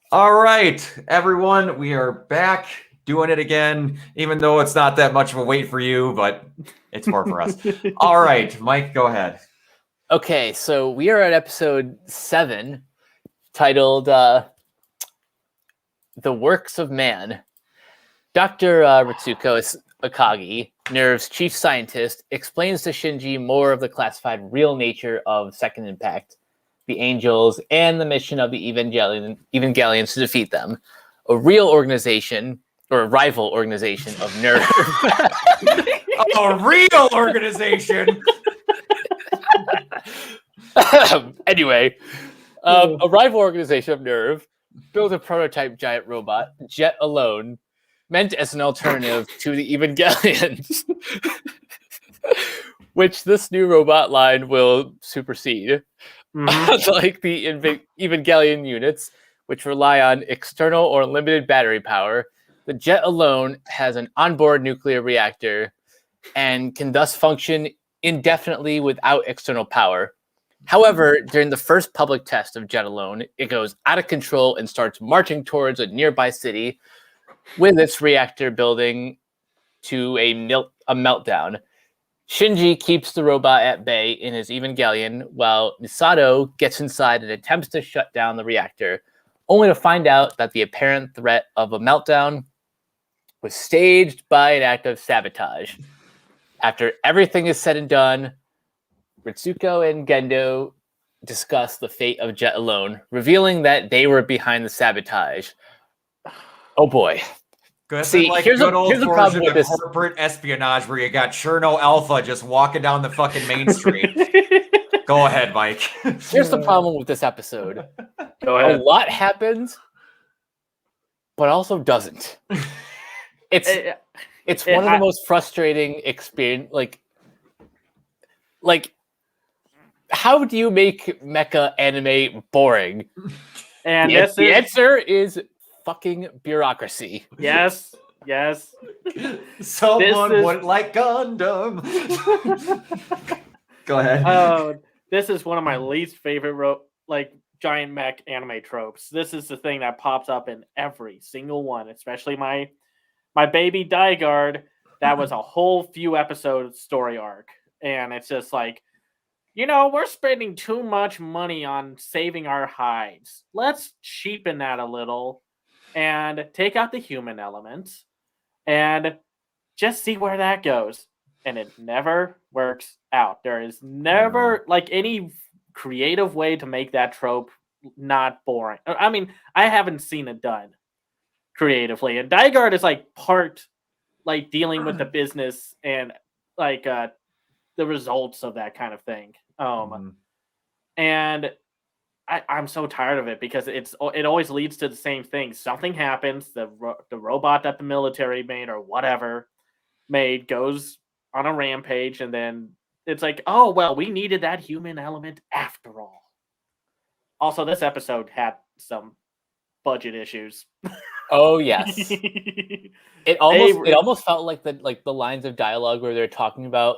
All right, everyone, we are back doing it again, even though it's not that much of a wait for you, but it's more for us. All right, Mike, go ahead. Okay, so we are at episode 7, titled The Works of Man. Dr. Ritsuko Akagi, Nerve's chief scientist, explains to Shinji more of the classified real nature of Second Impact, the Angels, and the mission of the Evangelions to defeat them. A real organization, or a rival organization of Nerve. A real organization. Anyway, a rival organization of Nerve built a prototype giant robot, Jet Alone, meant as an alternative to the Evangelions, which this new robot line will supersede. Unlike the Evangelion units, which rely on external or limited battery power, the Jet Alone has an onboard nuclear reactor and can thus function indefinitely without external power. However, during the first public test of Jet Alone, it goes out of control and starts marching towards a nearby city with its reactor building to a meltdown. Shinji keeps the robot at bay in his Evangelion, while Misato gets inside and attempts to shut down the reactor, only to find out that the apparent threat of a meltdown was staged by an act of sabotage. After everything is said and done, Ritsuko and Gendo discuss the fate of Jet Alone, revealing that they were behind the sabotage. Oh boy. Good. See, like here's good a old problem with this. Corporate espionage where you got Cherno Alpha just walking down the fucking main street. Go ahead, Mike. Here's the problem with this episode. Go ahead. A lot happens, but also doesn't. It's one of the most frustrating experience. Like, how do you make mecha anime boring? And the answer is fucking bureaucracy. Yes. Someone would like Gundam. Go ahead. This is one of my least favorite giant mech anime tropes. This is the thing that pops up in every single one, especially my baby Daiguard. That was a whole few episode story arc, and it's just like, we're spending too much money on saving our hides. Let's cheapen that a little and take out the human elements and just see where that goes. And it never works out. There is never any creative way to make that trope not boring. I mean, I haven't seen it done creatively. And Daiguard is part dealing with the business and the results of that kind of thing. And I'm so tired of it because it always leads to the same thing. Something happens, the robot that the military made or whatever made goes on a rampage, and then it's like, oh well, we needed that human element after all. Also, this episode had some budget issues. Oh yes. It almost felt like the lines of dialogue where they're talking about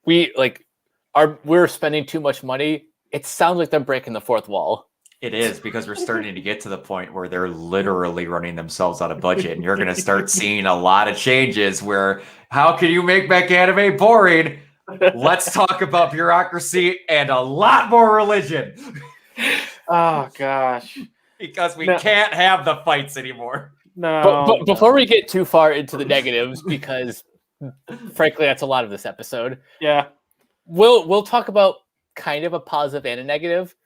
we're spending too much money. It sounds like they're breaking the fourth wall. It is, because we're starting to get to the point where they're literally running themselves out of budget, and you're going to start seeing a lot of changes where, how can you make mech anime boring? Let's talk about bureaucracy and a lot more religion. Oh, gosh. Because we can't have the fights anymore. No. But before we get too far into the negatives, because frankly, that's a lot of this episode. Yeah. We'll talk about kind of a positive and a negative.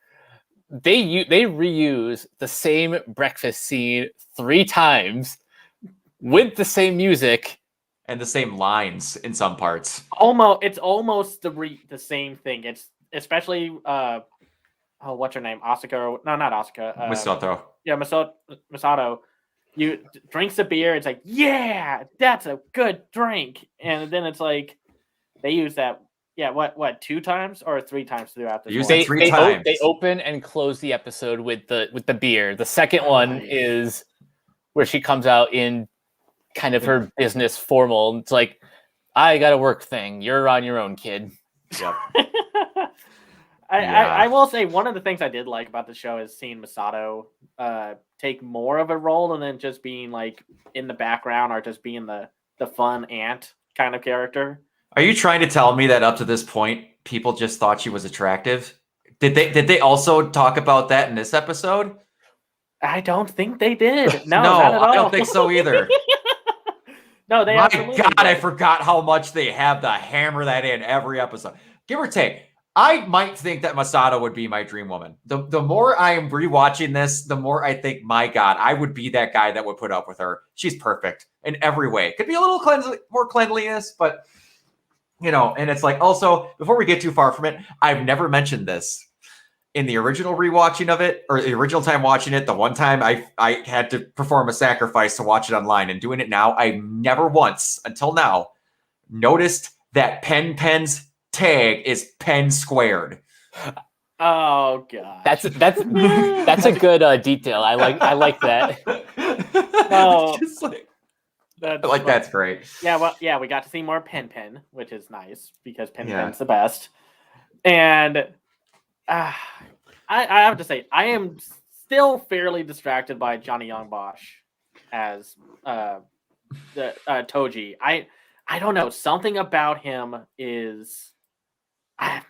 They reuse the same breakfast scene 3 times with the same music and the same lines in some parts. It's almost the same thing. It's especially what's her name? Asuka? No, not Asuka. Misato. Yeah, Misato. You drinks the beer. It's like, yeah, that's a good drink. And then it's like they use that. Yeah, what 2 times or 3 times throughout the? Use it 3 times. They open and close the episode with the beer. The second one is where she comes out in kind of her business formal. It's like, I got a work thing. You're on your own, kid. Yep. I will say one of the things I did like about the show is seeing Masato take more of a role than just being like in the background or just being the fun aunt kind of character. Are you trying to tell me that up to this point, people just thought she was attractive? Did they also talk about that in this episode? I don't think they did. No, No, not at all. I don't think so either. No, they My absolutely God, did. I forgot how much they have to hammer that in every episode. Give or take. I might think that Masato would be my dream woman. The more I am rewatching this, the more I think, my God, I would be that guy that would put up with her. She's perfect in every way. Could be a little more cleanliness, but and it's like, also, before we get too far from it, I've never mentioned this. In the original rewatching of it, or the original time watching it, the one time I had to perform a sacrifice to watch it online, and doing it now, I never once, until now, noticed that Pen's tag is Pen squared. Oh God, That's a good detail. I like that. Oh, that's great. Yeah, well, yeah, we got to see more Pen, which is nice because Pen's the best. And I have to say, I am still fairly distracted by Johnny Young Bosch as the Toji. I don't know, something about him is I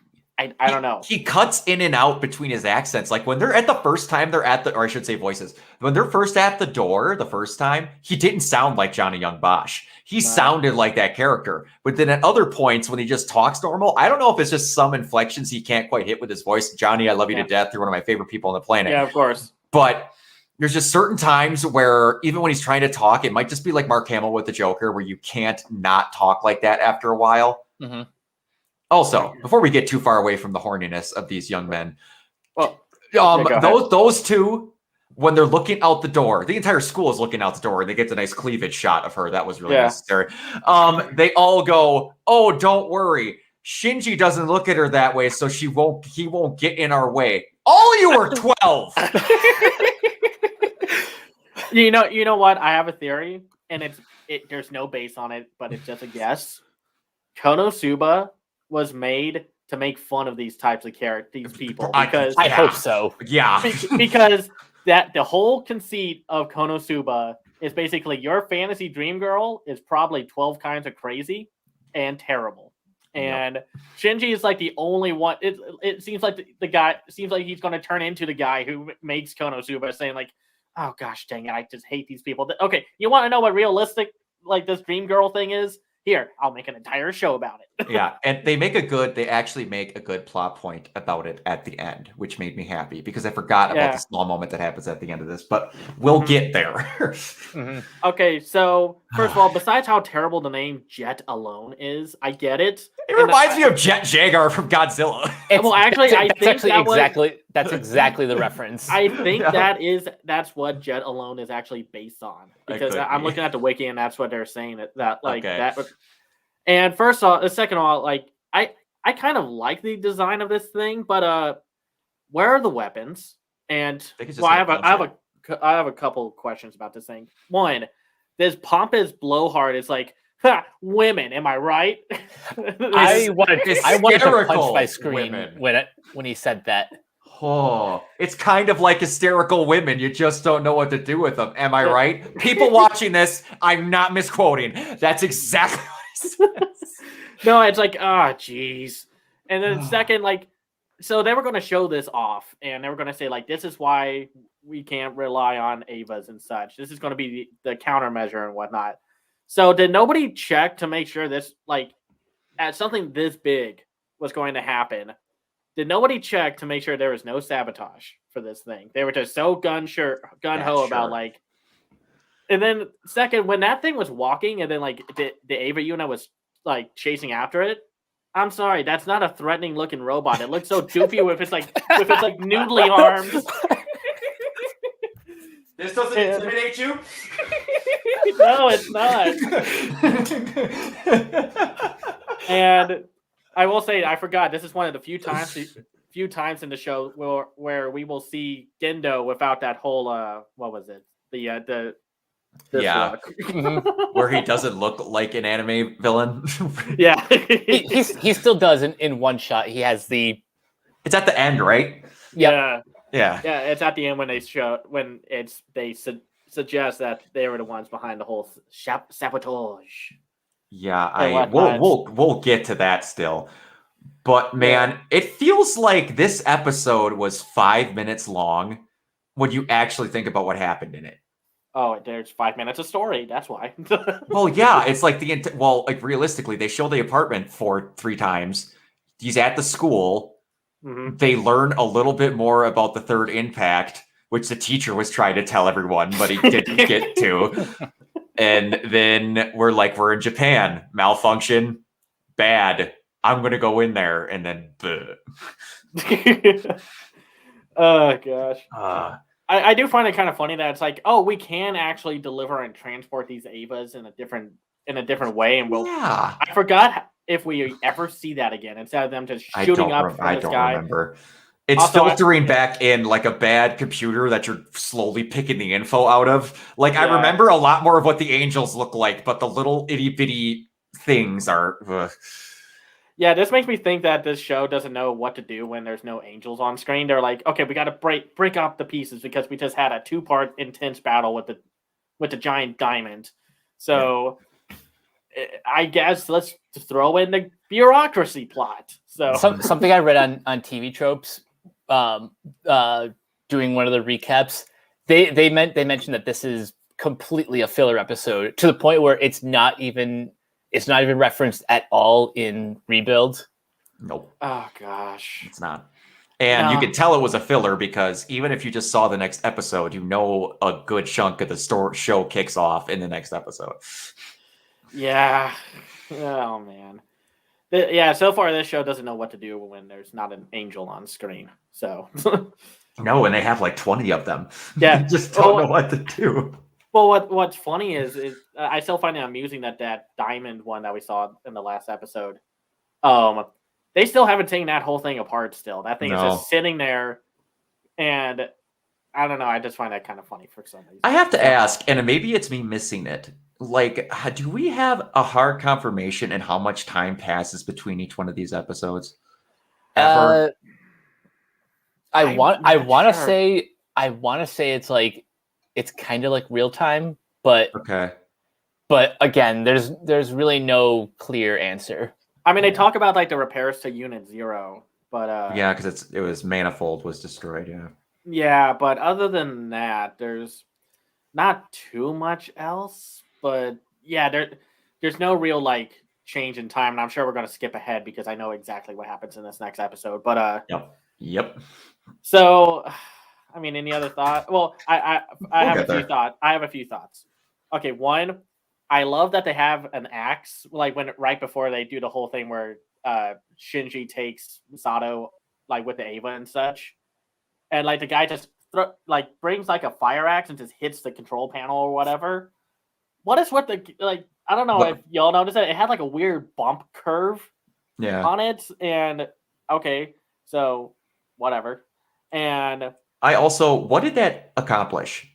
don't know. He cuts in and out between his accents. Like when they're at the first time they're at the, or I should say voices. When they're first at the door the first time, he didn't sound like Johnny Young Bosch. He sounded like that character. But then at other points when he just talks normal, I don't know if it's just some inflections he can't quite hit with his voice. Johnny, I love you to death. You're one of my favorite people on the planet. Yeah, of course. But there's just certain times where even when he's trying to talk, it might just be like Mark Hamill with the Joker, where you can't not talk like that after a while. Mm-hmm. Also, before we get too far away from the horniness of these young men, those two, when they're looking out the door, the entire school is looking out the door, and they get the nice cleavage shot of her. That was really necessary. They all go, "Oh, don't worry. Shinji doesn't look at her that way, so he won't get in our way." All you are 12. You know what? I have a theory, and there's no base on it, but it's just a guess. Konosuba was made to make fun of these types of these people, because I hope so. Yeah, because that the whole conceit of Konosuba is basically your fantasy dream girl is probably 12 kinds of crazy and terrible. And Shinji is like the only one. It seems like the guy seems like he's going to turn into the guy who makes Konosuba, saying like, "Oh gosh, dang it, I just hate these people." Okay, you want to know what realistic like this dream girl thing is? Here, I'll make an entire show about it. Yeah, and they actually make a good plot point about it at the end, which made me happy because I forgot about the small moment that happens at the end of this, but we'll get there. Okay, so first of all, besides how terrible the name Jet alone is, I get it. It reminds me of Jet Jaguar from Godzilla. Well, actually, that's exactly the reference. I think that's what Jet alone is actually based on, because I'm looking at the wiki and that's what they're saying that. And second of all, like I kind of like the design of this thing, but where are the weapons? And I have a couple questions about this thing. One, this pompous blowhard is like, women, am I right? I wanted to punch my screen when he said that. Oh, it's kind of like hysterical women. You just don't know what to do with them. Am I right? People watching this, I'm not misquoting. That's exactly what he says. No, it's like, jeez. And then second, like, so they were going to show this off, and they were going to say, like, this is why we can't rely on Avas and such. This is going to be the countermeasure and whatnot. So did nobody check to make sure this, like, as something this big was going to happen? Did nobody check to make sure there was no sabotage for this thing? They were just so gun-ho about, like... And then, second, when that thing was walking, and then, like, the Ava unit was, like, chasing after it, I'm sorry, that's not a threatening-looking robot. It looks so doofy with its noodly arms. This doesn't intimidate you? No, it's not. And I will say, I forgot, this is one of the few times in the show where we will see Gendo without that whole what was it? Where he doesn't look like an anime villain. Yeah. he still does in one shot. He has the It's at the end, right? Yep. Yeah, Yeah. it's at the end when they suggest that they were the ones behind the whole sabotage. Yeah, And we'll get to that still. But man, it feels like this episode was 5 minutes long when you actually think about what happened in it. Oh, there's 5 minutes of story. That's why. Well, yeah, it's like like realistically, they show the apartment 3 times. He's at the school. Mhm. They learn a little bit more about the third impact, which the teacher was trying to tell everyone, but he didn't get to. And then we're in Japan. Malfunction, bad. I'm gonna go in there, and then Oh gosh. uh, I do find it kind of funny that it's like, oh, we can actually deliver and transport these Avas in a different way, and yeah. I forgot if we ever see that again instead of them just shooting up from the sky. Remember. It's Also, filtering back in like a bad computer that you're slowly picking the info out of. Like I Yeah. remember a lot more of what the angels look like, but the little itty bitty things are. Yeah, this makes me think that this show doesn't know what to do when there's no angels on screen. They're like, okay, we got to break up the pieces because we just had a 2-part intense battle with the giant diamond. So I guess let's throw in the bureaucracy plot. So Something I read on TV Tropes, doing one of the recaps, they mentioned that this is completely a filler episode to the point where it's not even referenced at all in Rebuild. Nope. Oh gosh, it's not. And you could tell it was a filler because even if you just saw the next episode, you know a good chunk of the show kicks off in the next episode. Yeah. Oh man. Yeah. So far, this show doesn't know what to do when there's not an angel on screen. So. No, and they have like 20 of them. Yeah. You just don't know what to do. Well, what's funny is I still find it amusing that diamond one that we saw in the last episode, they still haven't taken that whole thing apart. Still, that thing is just sitting there, and I don't know. I just find that kind of funny for some reason. I have to ask, and maybe it's me missing it. Like, do we have a hard confirmation in how much time passes between each one of these episodes? Ever? I want to say it's like it's kind of like real time, but okay. But again, there's really no clear answer. I mean, they talk about like the repairs to Unit 0, but yeah, because it was Manifold was destroyed. Yeah. Yeah, but other than that, there's not too much else. But yeah, there's no real like change in time, and I'm sure we're gonna skip ahead because I know exactly what happens in this next episode. But Yep. So, I mean, any other thought? Well, I have a few there. thoughts. I have a few thoughts. Okay, one, I love that they have an axe, like right before they do the whole thing where Shinji takes Misato like with the Ava and such, and like the guy just brings like a fire axe and just hits the control panel or whatever. What is what the like? I don't know if y'all noticed it. It had like a weird bump curve on it, and okay, so whatever. And I also, what did that accomplish?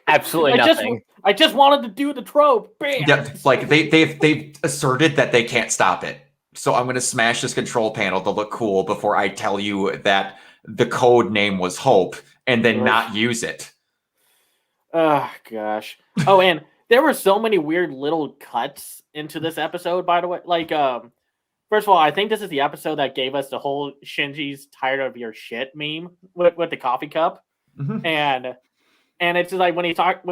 Absolutely nothing. I just wanted to do the trope. Bam! Yeah, like they've asserted that they can't stop it. So I'm gonna smash this control panel to look cool before I tell you that the code name was Hope and then not use it. Oh gosh. Oh, and there were so many weird little cuts into this episode, by the way. Like, first of all, I think this is the episode that gave us the whole Shinji's tired of your shit meme with the coffee cup. Mm-hmm. And it's just like when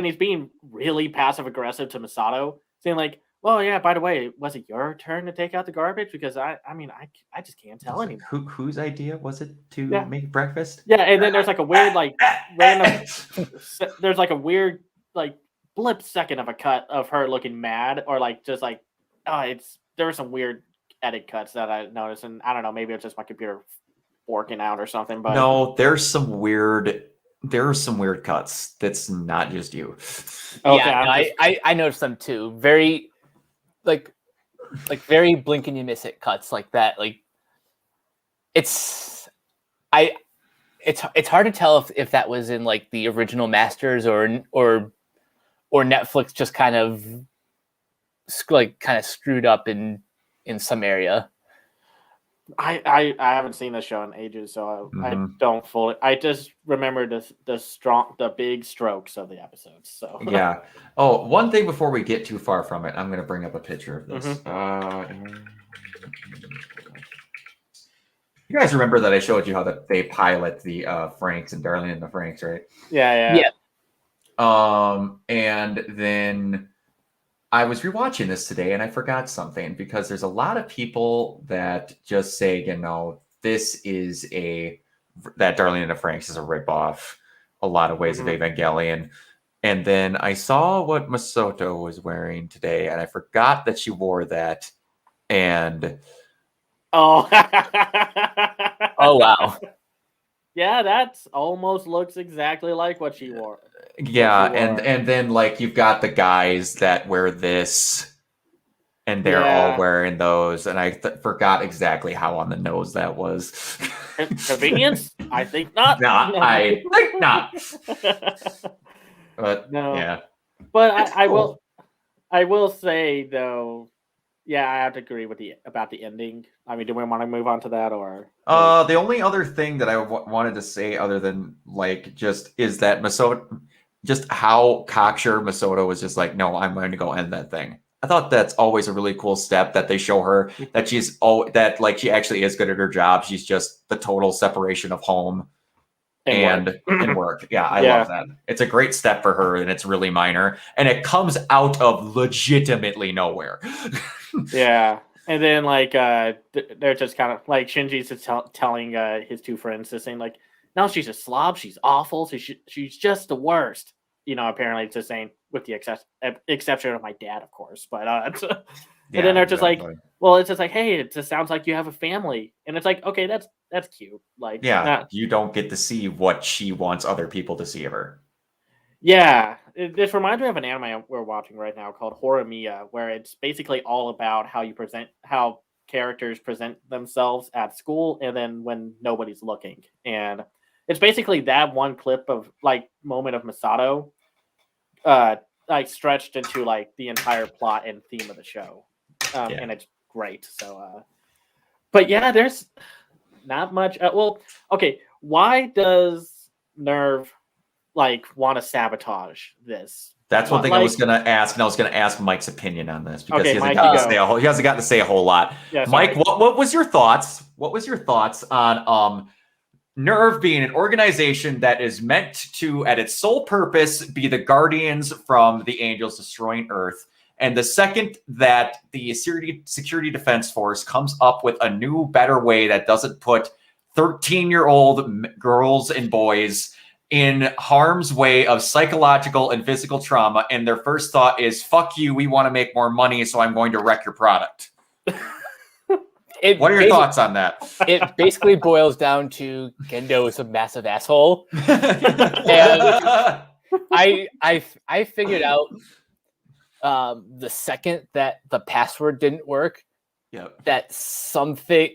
he's being really passive aggressive to Misato, saying like, "Well, yeah, by the way, was it your turn to take out the garbage? Because I just can't tell anymore." Whose idea was it to make breakfast? Yeah, and then there's like a weird like random. There's like a weird like blip second of a cut of her looking mad or like just like, there were some weird edit cuts that I noticed, and I don't know, maybe it's just my computer working out or something. But no, there are some weird cuts. That's not just you. Okay, yeah, I noticed them too. Very like very blink and you miss it cuts like that. Like it's hard to tell if that was in like the original masters or Netflix just kind of screwed up in some area. I haven't seen the show in ages, so I don't fully. I just remember the big strokes of the episodes. So Yeah. Oh, one thing before we get too far from it, I'm going to bring up a picture of this. You guys remember that I showed you how that they pilot the Franks and Darlene and the Franks, right? Yeah. And then I was rewatching this today and I forgot something because there's a lot of people that just say, this is that Darlene and the Franks is a ripoff a lot of ways of Evangelion. And then I saw what Masato was wearing today and I forgot that she wore that. And oh wow. Yeah, that's almost looks exactly like what she wore. Yeah, and then like you've got the guys that wear this, and they're all wearing those, and I forgot exactly how on the nose that was. Convenience? I think not. I think not. But no. Yeah. But I will say though, yeah, I have to agree with about the ending. I mean, do we want to move on to that or? The only other thing that I wanted to say, other than like just is that Masato, just how cocksure Masato was, just like, no, I'm going to go end that thing. I thought that's always a really cool step that they show her that that like she actually is good at her job. She's just the total separation of home and work. Yeah, I love that. It's a great step for her, and it's really minor, and it comes out of legitimately nowhere. Yeah. And then like they're just kind of like Shinji's just telling his two friends this thing like, no, she's a slob, she's awful, she's just the worst. Apparently it's just saying with the exception of my dad, of course. But and then they're just like, well, it's just like, hey, it just sounds like you have a family, and it's like, okay, that's cute. Like, you don't get to see what she wants other people to see of her. Yeah, this reminds me of an anime we're watching right now called Horimiya, where it's basically all about how characters present themselves at school, and then when nobody's looking. And it's basically that one clip of like moment of Masato, like stretched into like the entire plot and theme of the show, and it's great. So, but yeah, there's not much. Well, okay, why does Nerve like want to sabotage this? That's one thing I was going to ask, and I was going to ask Mike's opinion on this because he hasn't gotten to say a whole lot. Yeah, Mike, what was your thoughts? What was your thoughts on Nerve being an organization that is meant to, at its sole purpose, be the guardians from the angels destroying Earth? And the second that the Security Defense Force comes up with a new, better way that doesn't put 13-year-old girls and boys in harm's way of psychological and physical trauma, and their first thought is, fuck you, we want to make more money, so I'm going to wreck your product. What are your thoughts on that? It basically boils down to Gendo is a massive asshole. And I figured out the second that the password didn't work, that something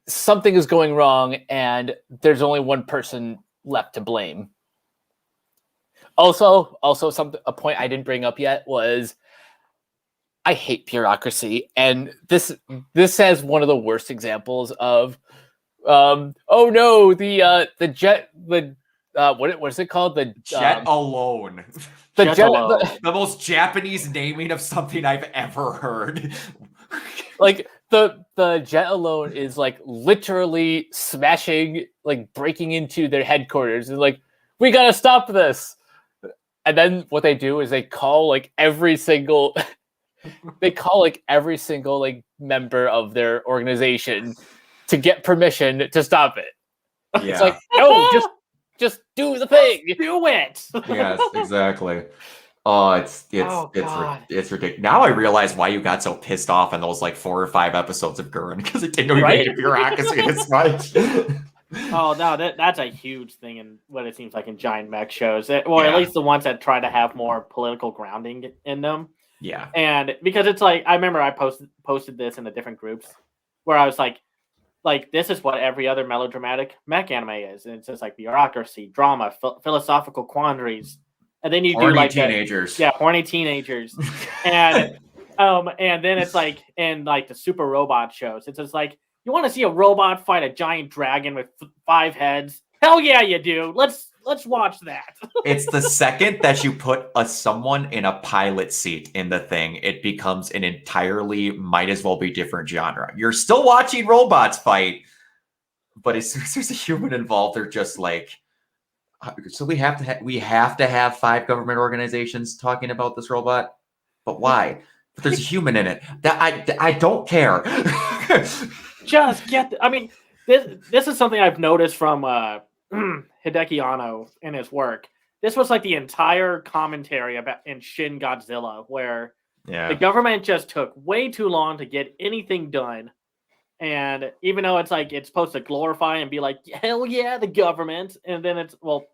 is going wrong, and there's only one person left to blame. Also, a point I didn't bring up yet was I hate bureaucracy, and this has one of the worst examples of what is it called? The Jet Alone. The most Japanese naming of something I've ever heard. Like the Jet Alone is like literally smashing, like breaking into their headquarters, and like, we gotta stop this. And then what they do is they call like every single like member of their organization to get permission to stop it. Yeah. It's like, no, just do the thing. Do it. Yes, exactly. Oh, it's ridiculous. Now I realize why you got so pissed off on those like 4 or 5 episodes of Gurren, because it didn't know you hated bureaucracy this much. Oh no, that's a huge thing in what it seems like in giant mech shows, at least the ones that try to have more political grounding in them. Yeah, and because it's like, I remember I posted this in the different groups where I was like this is what every other melodramatic mech anime is, and it's just like bureaucracy, drama, philosophical quandaries. And then you horny teenagers. Horny teenagers. And And then it's like in like the super robot shows, it's just like, you want to see a robot fight a giant dragon with 5 heads? Hell yeah, you do. Let's watch that. It's the second that you put someone in a pilot seat in the thing, it becomes an entirely might as well be different genre. You're still watching robots fight, but as soon as there's a human involved, they're just like, so we have to have 5 government organizations talking about this robot, but why? But there's a human in it. That I don't care. Just get. I mean, this is something I've noticed from Hideki Anno in his work. This was like the entire commentary about in Shin Godzilla, where the government just took way too long to get anything done. And even though it's like it's supposed to glorify and be like, hell yeah, the government, and then it's, well,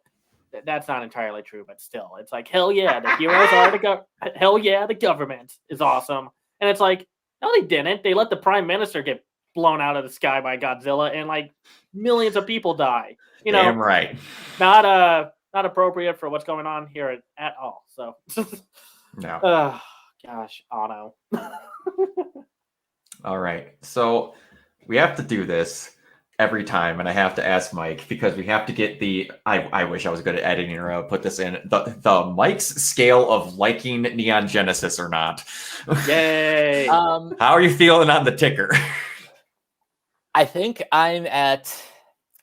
that's not entirely true, but still, it's like, hell yeah, the heroes are hell yeah, the government is awesome. And it's like, no, they didn't. They let the prime minister get blown out of the sky by Godzilla, and like millions of people die. You know, damn right. Not appropriate for what's going on here at all. So, no. Gosh, Anno. All right, so we have to do this every time, and I have to ask Mike because we have to get the. I wish I was good at editing, or I would put this in the Mike's scale of liking Neon Genesis or not. Yay! How are you feeling on the ticker? I think I'm at.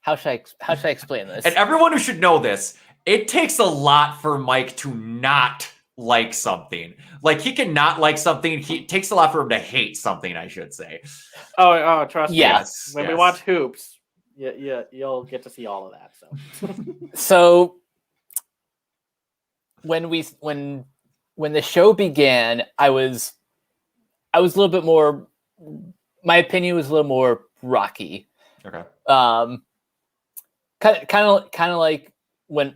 How should I explain this? And everyone who should know this, it takes a lot for Mike to not like something. Like, he can not like something. It takes a lot for him to hate something, I should say. Oh, trust me. Yes. When we watch Hoops, you'll get to see all of that. So, so when the show began, I was a little bit more. My opinion was a little more rocky. Okay. Kind of like when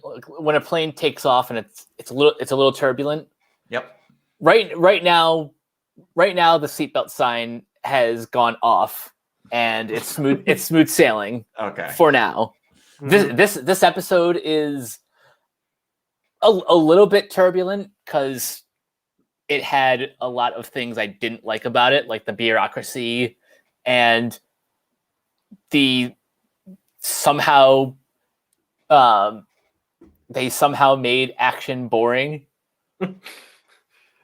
a plane takes off and it's a little turbulent. Yep. Right now the seatbelt sign has gone off and it's smooth sailing. Okay. For now. Mm-hmm. This episode is a little bit turbulent because it had a lot of things I didn't like about it, like the bureaucracy and they somehow made action boring,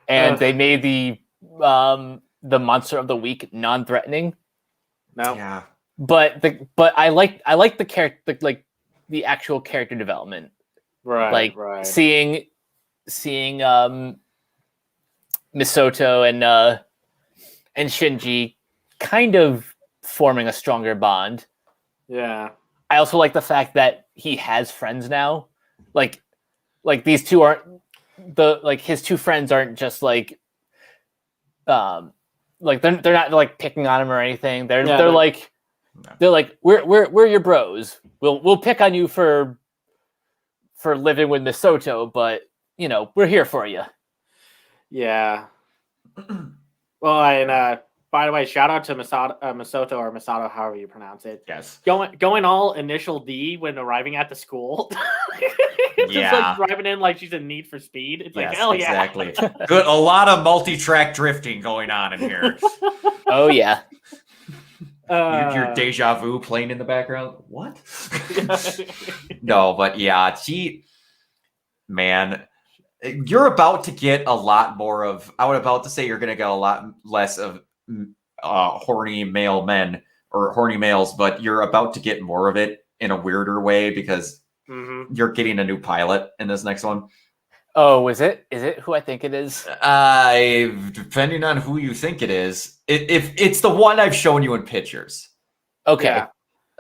and they made the monster of the week non-threatening. No, yeah, but I like the character, like the actual character development, right? Like seeing Misoto and Shinji kind of forming a stronger bond. Yeah. I also like the fact that he has friends now. Like these two aren't his two friends aren't just like they're not like picking on him or anything. They're like we're your bros. We'll pick on you for living with Misoto, but you know, we're here for you. Yeah. Well, and by the way, shout out to Misoto or Misato, however you pronounce it. Yes. Going all initial D when arriving at the school. Just like driving in like she's in Need for Speed. It's like, hell yeah. Exactly. Good. A lot of multi-track drifting going on in here. Oh yeah. Your deja vu playing in the background. What? No, but yeah, man, you're about to get a lot more of. I was about to say you're going to get a lot less of horny male men or horny males, but you're about to get more of it in a weirder way because you're getting a new pilot in this next one. Oh, is it who I think it is? Depending on who you think it is, if it's the one I've shown you in pictures. Okay. Yeah.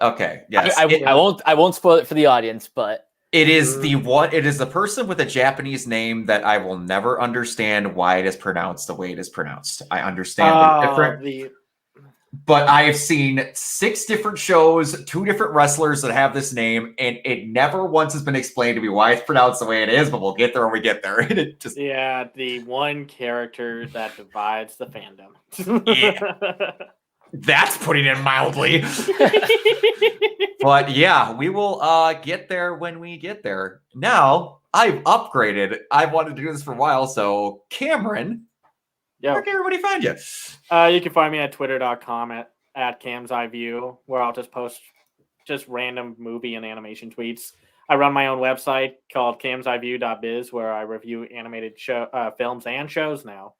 Okay. Yes. I won't spoil it for the audience, but it is the one. It is the person with a Japanese name that I will never understand why it is pronounced the way it is pronounced. I understand they're different, but I have seen 6 different shows, 2 different wrestlers that have this name, and it never once has been explained to me why it's pronounced the way it is. But we'll get there when we get there. It just the one character that divides the fandom. Yeah. That's putting it mildly. But yeah, we will get there when we get there. Now, I've upgraded. I've wanted to do this for a while. So, Cameron, Yo. Where can everybody find you? You can find me at twitter.com at Cam's Eye View, where I'll just post just random movie and animation tweets. I run my own website called camseyeview.biz, where I review animated films and shows now.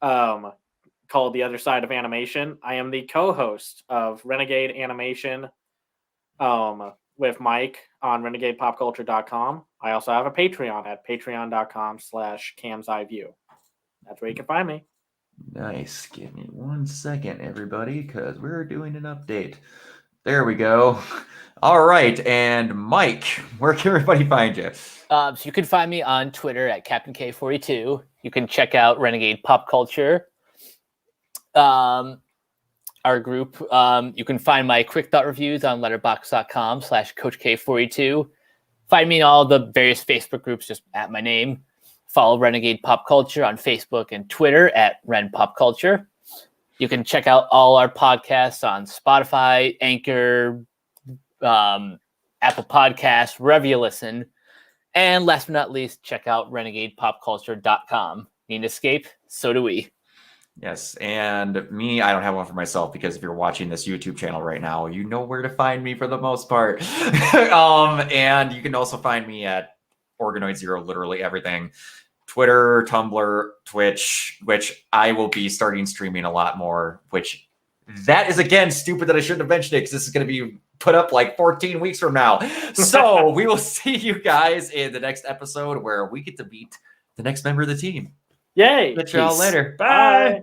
Called The Other Side of Animation. I am the co-host of Renegade Animation with Mike on renegadepopculture.com. I also have a Patreon at patreon.com/camseyeview. That's where you can find me. Nice. Give me 1 second, everybody, because we're doing an update. There we go. All right. And Mike, where can everybody find you? So you can find me on Twitter at Captain K42. You can check out Renegade Pop Culture. Our group. You can find my quick thought reviews on letterboxd.com/CoachK42. Find me in all the various Facebook groups just at my name. Follow Renegade Pop Culture on Facebook and Twitter at Ren Pop Culture. You can check out all our podcasts on Spotify, Anchor, Apple Podcasts, wherever you listen. And last but not least, check out renegadepopculture.com. Need an escape? So do we. Yes, and me, I don't have one for myself because if you're watching this YouTube channel right now, you know where to find me for the most part. And you can also find me at Organoid Zero, literally everything. Twitter, Tumblr, Twitch, which I will be starting streaming a lot more, which that is, again, stupid that I shouldn't have mentioned it because this is going to be put up like 14 weeks from now. So we will see you guys in the next episode where we get to meet the next member of the team. Yay! Catch y'all later. Bye.